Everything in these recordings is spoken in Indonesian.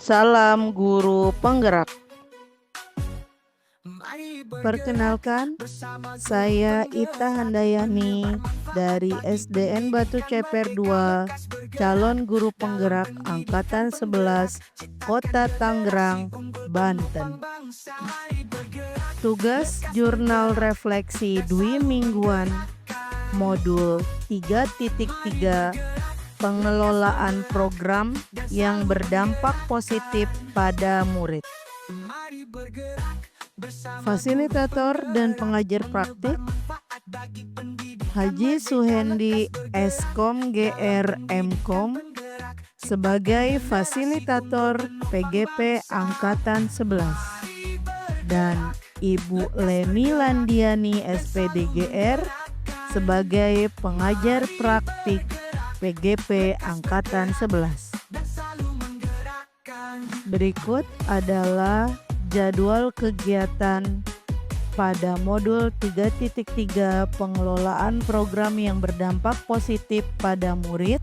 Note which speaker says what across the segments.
Speaker 1: Salam guru penggerak. Perkenalkan, saya Ita Handayani dari SDN Batu Ceper 2, calon guru penggerak angkatan 11, Kota Tangerang, Banten. Tugas jurnal refleksi dwi mingguan modul 3.3 pengelolaan program yang berdampak positif pada murid. Fasilitator dan pengajar praktik Haji Suhendi Eskom GR Mkom sebagai fasilitator PGP Angkatan 11 dan Ibu Leni Landiani SPD GR sebagai pengajar praktik PGP Angkatan 11. Berikut adalah jadwal kegiatan pada modul 3.3 pengelolaan program yang berdampak positif pada murid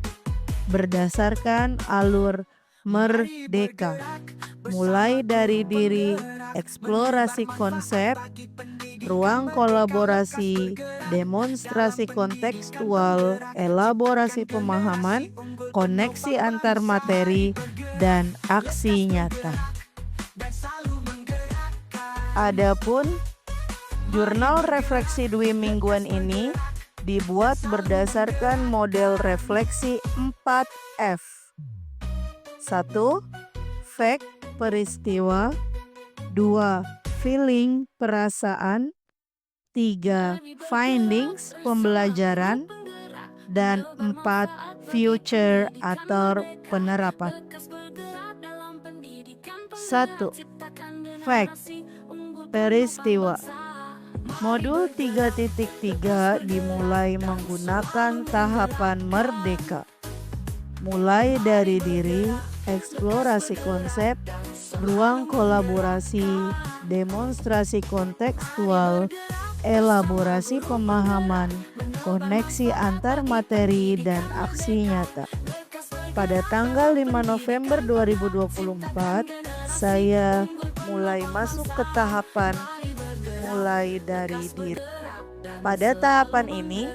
Speaker 1: berdasarkan alur Merdeka, mulai dari diri, eksplorasi konsep, ruang kolaborasi, demonstrasi kontekstual, elaborasi pemahaman, koneksi antar materi, dan aksi nyata. Adapun jurnal refleksi dwi mingguan ini dibuat berdasarkan model refleksi 4F. 1. Fact peristiwa, 2. Feeling perasaan, 3. Findings pembelajaran, dan 4. Future atau penerapan. 1. Fact peristiwa. Modul 3.3 dimulai menggunakan tahapan Merdeka, mulai dari diri, eksplorasi konsep, ruang kolaborasi, demonstrasi kontekstual, elaborasi pemahaman, koneksi antar materi, dan aksi nyata. Pada tanggal 5 November 2024, saya mulai masuk ke tahapan mulai dari diri. Pada tahapan ini,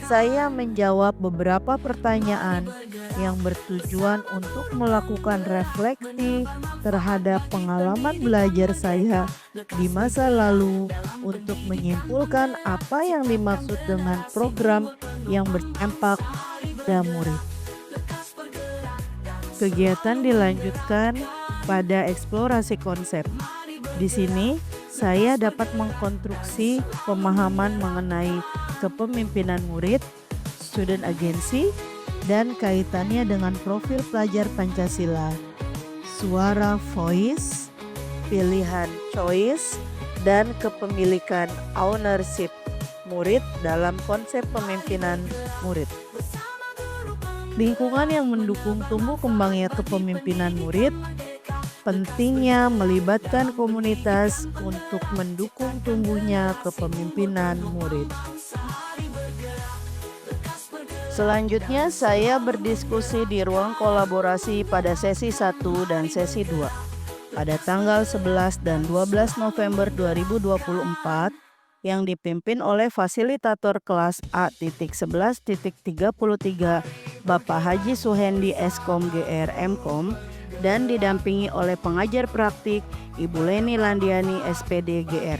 Speaker 1: saya menjawab beberapa pertanyaan yang bertujuan untuk melakukan refleksi terhadap pengalaman belajar saya di masa lalu untuk menyimpulkan apa yang dimaksud dengan program yang berdampak pada murid. Kegiatan dilanjutkan pada eksplorasi konsep. Di sini, saya dapat mengkonstruksi pemahaman mengenai kepemimpinan murid, student agency, dan kaitannya dengan profil pelajar Pancasila, suara voice, pilihan choice, dan kepemilikan ownership murid dalam konsep pemimpinan murid. Lingkungan yang mendukung tumbuh kembangnya kepemimpinan murid, pentingnya melibatkan komunitas untuk mendukung tumbuhnya kepemimpinan murid. Selanjutnya saya berdiskusi di ruang kolaborasi pada sesi 1 dan sesi 2 pada tanggal 11 dan 12 November 2024 yang dipimpin oleh fasilitator kelas A.11.33 Bapak Haji Suhendi Eskom GR Mkom dan didampingi oleh pengajar praktik Ibu Leni Landiani SPD GR.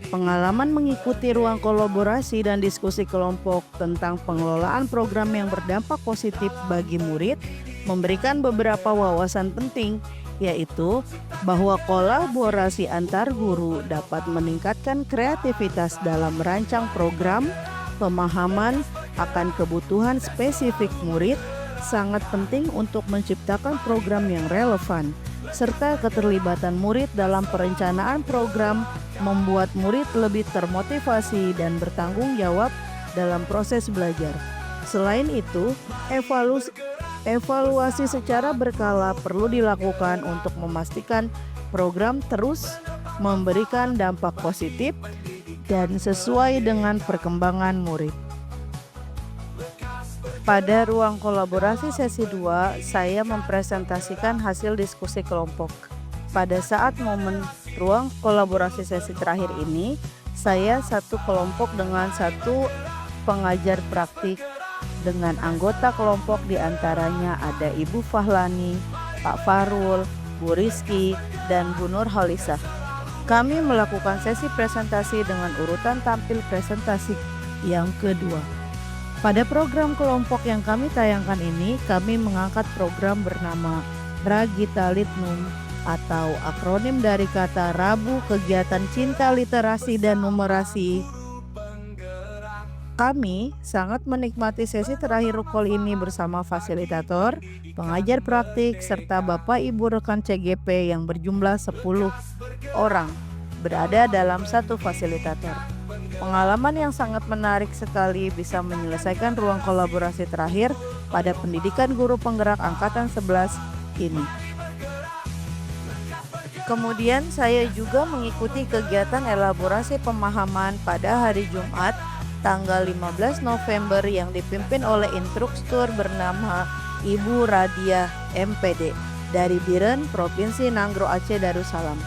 Speaker 1: Pengalaman mengikuti ruang kolaborasi dan diskusi kelompok tentang pengelolaan program yang berdampak positif bagi murid memberikan beberapa wawasan penting, yaitu bahwa kolaborasi antar guru dapat meningkatkan kreativitas dalam merancang program, pemahaman akan kebutuhan spesifik murid, sangat penting untuk menciptakan program yang relevan, serta keterlibatan murid dalam perencanaan program membuat murid lebih termotivasi dan bertanggung jawab dalam proses belajar. Selain itu, evaluasi secara berkala perlu dilakukan untuk memastikan program terus memberikan dampak positif dan sesuai dengan perkembangan murid. Pada ruang kolaborasi sesi 2, saya mempresentasikan hasil diskusi kelompok. Pada saat momen ruang kolaborasi sesi terakhir ini, saya satu kelompok dengan satu pengajar praktik dengan anggota kelompok diantaranya ada Ibu Fahlani, Pak Farul, Bu Rizky, dan Bu Nurholisah. Kami melakukan sesi presentasi dengan urutan tampil presentasi yang kedua. Pada program kelompok yang kami tayangkan ini, kami mengangkat program bernama Ragita Litnum atau akronim dari kata Rabu Kegiatan Cinta Literasi dan Numerasi. Kami sangat menikmati sesi terakhir rukol ini bersama fasilitator, pengajar praktik, serta Bapak Ibu rekan CGP yang berjumlah 10 orang berada dalam satu fasilitator. Pengalaman yang sangat menarik sekali bisa menyelesaikan ruang kolaborasi terakhir pada pendidikan guru penggerak angkatan 11 ini. Kemudian saya juga mengikuti kegiatan elaborasi pemahaman pada hari Jumat tanggal 15 November yang dipimpin oleh instruktur bernama Ibu Radia MPD dari Biren Provinsi Nanggro Aceh Darussalam.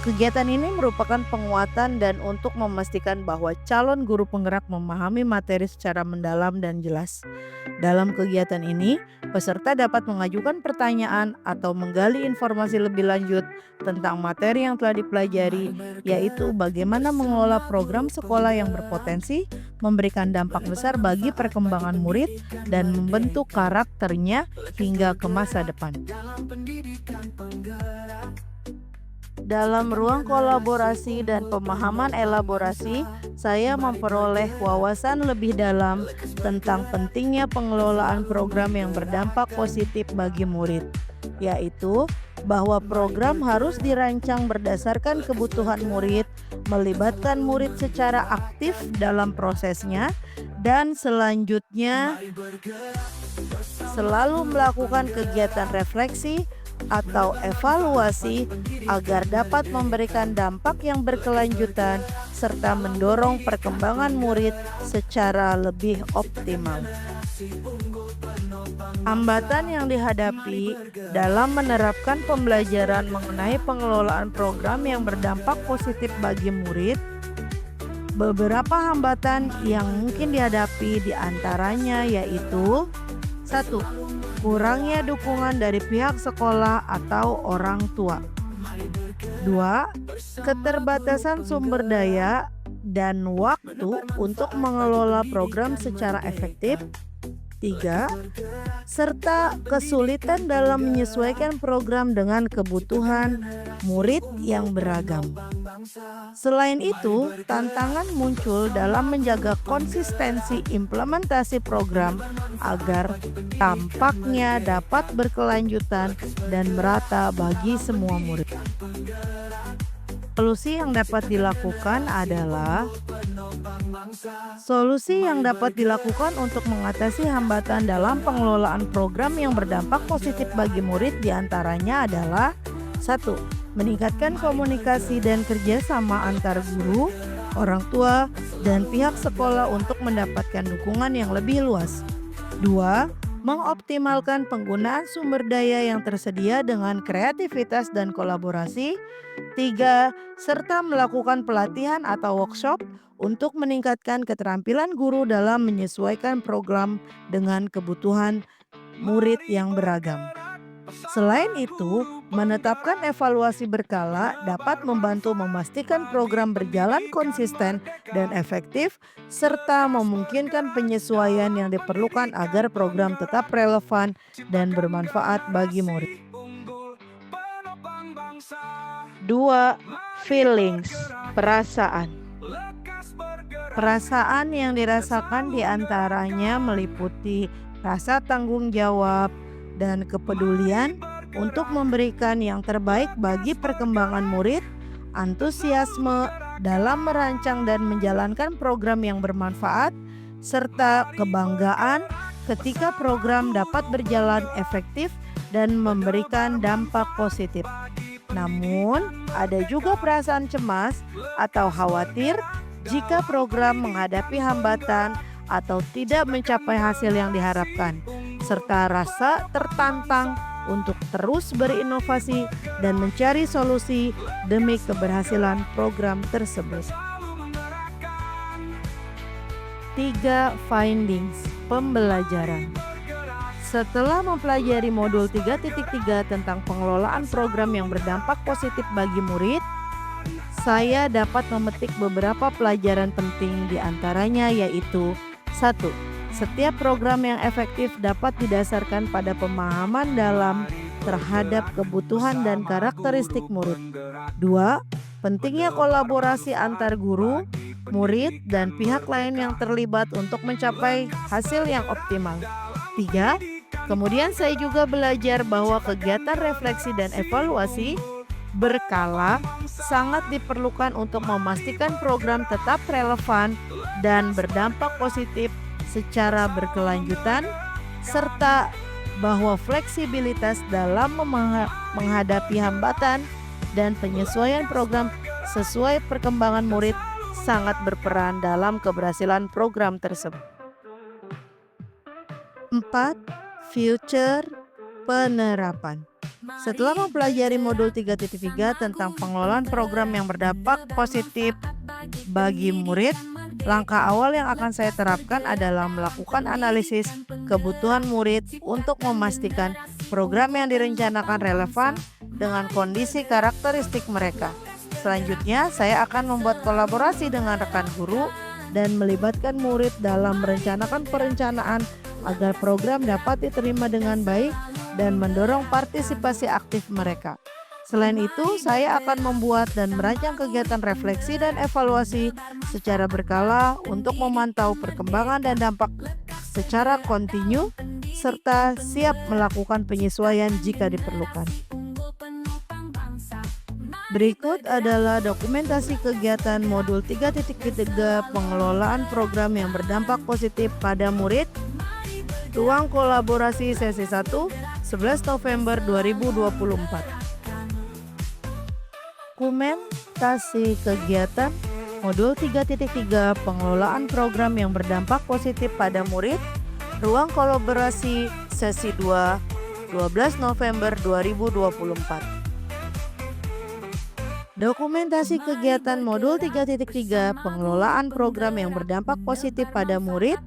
Speaker 1: Kegiatan ini merupakan penguatan dan untuk memastikan bahwa calon guru penggerak memahami materi secara mendalam dan jelas. Dalam kegiatan ini, peserta dapat mengajukan pertanyaan atau menggali informasi lebih lanjut tentang materi yang telah dipelajari, yaitu bagaimana mengelola program sekolah yang berpotensi, memberikan dampak besar bagi perkembangan murid, dan membentuk karakternya hingga ke masa depan. Dalam ruang kolaborasi dan pemahaman elaborasi, saya memperoleh wawasan lebih dalam tentang pentingnya pengelolaan program yang berdampak positif bagi murid, yaitu bahwa program harus dirancang berdasarkan kebutuhan murid, melibatkan murid secara aktif dalam prosesnya, dan selanjutnya selalu melakukan kegiatan refleksi atau evaluasi agar dapat memberikan dampak yang berkelanjutan serta mendorong perkembangan murid secara lebih optimal. Hambatan yang dihadapi dalam menerapkan pembelajaran mengenai pengelolaan program yang berdampak positif bagi murid. Beberapa hambatan yang mungkin dihadapi diantaranya yaitu 1. Kurangnya dukungan dari pihak sekolah atau orang tua. 2. Keterbatasan sumber daya dan waktu untuk mengelola program secara efektif. 3. Serta kesulitan dalam menyesuaikan program dengan kebutuhan murid yang beragam. Selain itu, tantangan muncul dalam menjaga konsistensi implementasi program agar dampaknya dapat berkelanjutan dan merata bagi semua murid. Solusi yang dapat dilakukan untuk mengatasi hambatan dalam pengelolaan program yang berdampak positif bagi murid diantaranya adalah 1. Meningkatkan komunikasi dan kerjasama antar guru, orang tua, dan pihak sekolah untuk mendapatkan dukungan yang lebih luas. 2. Mengoptimalkan penggunaan sumber daya yang tersedia dengan kreativitas dan kolaborasi. 3. Serta melakukan pelatihan atau workshop untuk meningkatkan keterampilan guru dalam menyesuaikan program dengan kebutuhan murid yang beragam. Selain itu, menetapkan evaluasi berkala dapat membantu memastikan program berjalan konsisten dan efektif, serta memungkinkan penyesuaian yang diperlukan agar program tetap relevan dan bermanfaat bagi murid. 2. Feelings, perasaan. Perasaan yang dirasakan diantaranya meliputi rasa tanggung jawab, dan kepedulian untuk memberikan yang terbaik bagi perkembangan murid, antusiasme dalam merancang dan menjalankan program yang bermanfaat, serta kebanggaan ketika program dapat berjalan efektif dan memberikan dampak positif. Namun, ada juga perasaan cemas atau khawatir jika program menghadapi hambatan atau tidak mencapai hasil yang diharapkan, serta rasa tertantang untuk terus berinovasi dan mencari solusi demi keberhasilan program tersebut. 3. Findings pembelajaran. Setelah mempelajari modul 3.3 tentang pengelolaan program yang berdampak positif bagi murid, saya dapat memetik beberapa pelajaran penting, di antaranya yaitu 1. Setiap program yang efektif dapat didasarkan pada pemahaman dalam terhadap kebutuhan dan karakteristik murid. 2. Pentingnya kolaborasi antar guru, murid, dan pihak lain yang terlibat untuk mencapai hasil yang optimal. 3. Kemudian saya juga belajar bahwa kegiatan refleksi dan evaluasi berkala sangat diperlukan untuk memastikan program tetap relevan dan berdampak positif secara berkelanjutan, serta bahwa fleksibilitas dalam menghadapi hambatan dan penyesuaian program sesuai perkembangan murid sangat berperan dalam keberhasilan program tersebut. 4. Future penerapan. Setelah mempelajari modul 3.3 tentang pengelolaan program yang berdampak positif bagi murid, langkah awal yang akan saya terapkan adalah melakukan analisis kebutuhan murid untuk memastikan program yang direncanakan relevan dengan kondisi karakteristik mereka. Selanjutnya, saya akan membuat kolaborasi dengan rekan guru dan melibatkan murid dalam merencanakan perencanaan agar program dapat diterima dengan baik dan mendorong partisipasi aktif mereka. Selain itu, saya akan membuat dan merancang kegiatan refleksi dan evaluasi secara berkala untuk memantau perkembangan dan dampak secara kontinu, serta siap melakukan penyesuaian jika diperlukan. Berikut adalah dokumentasi kegiatan modul 3.3 pengelolaan program yang berdampak positif pada murid. Ruang kolaborasi sesi 1, 11 November 2024. Dokumentasi kegiatan modul 3.3 pengelolaan program yang berdampak positif pada murid. Ruang kolaborasi sesi 2, 12 November 2024. Dokumentasi kegiatan modul 3.3 pengelolaan program yang berdampak positif pada murid.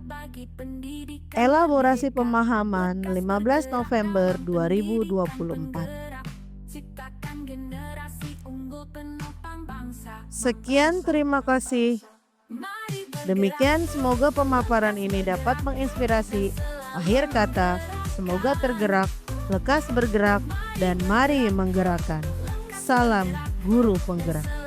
Speaker 1: Elaborasi pemahaman 15 November 2024. Sekian, terima kasih. Demikian, semoga pemaparan ini dapat menginspirasi. Akhir kata, semoga tergerak, lekas bergerak, dan mari menggerakkan. Salam guru penggerak.